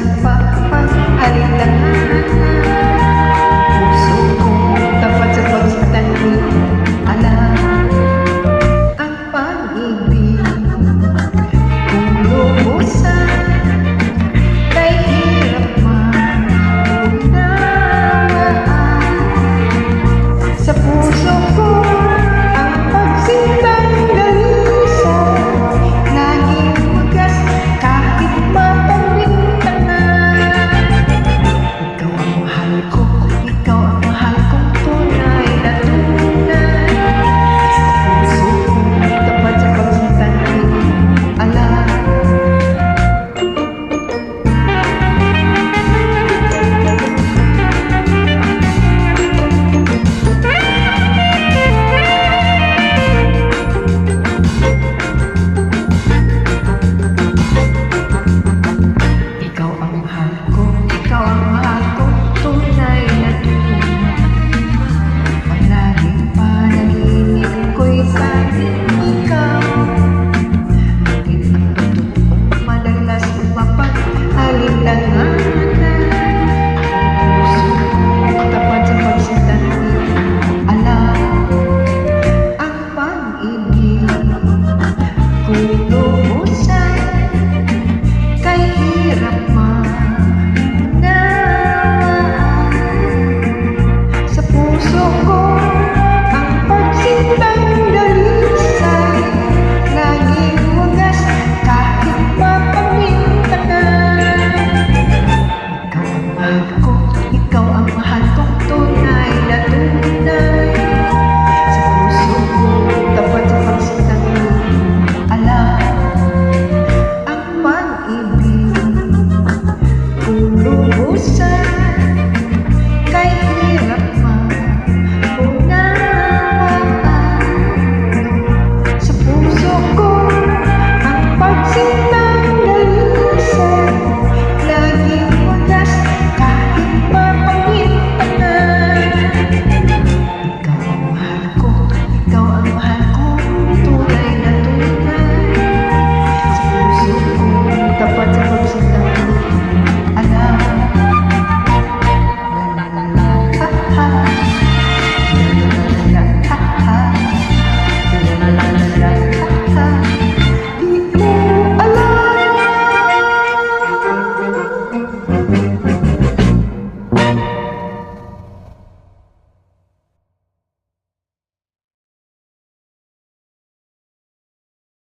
nagpapag-alilangan. Puso kong tapat sa pagtanim, alam ang pag-ibig kung lubusan, kay hirap man unawaan. Sa puso ko ang pagsintang dalisan, laging wagas kahit mapamintana. Ikaw ang mahal ko, ikaw ang mahal kong tunay na tunay. Sa puso ko tapat sa pagsintang alam. Ikaw ang mahal ko, ikaw ang mahal ko, tunay na tunay. Palaging panaginip ko'y sabing ikaw. Ngunit ang totoong madalas mapag-alilangan. Ang puso ko tapat sa pagsintanim, alam ang pag-ibig kung lubusan, kay hirap manawaan. Sa puso ko ang pagsintang dalisay, laging wagas kahit mapamintana. Ikaw ang mahal ko, ikaw ang mahal kong tunay na tunay. Sa puso ko tapat sa pagsintang alam ang pag-ibig kung lubusan,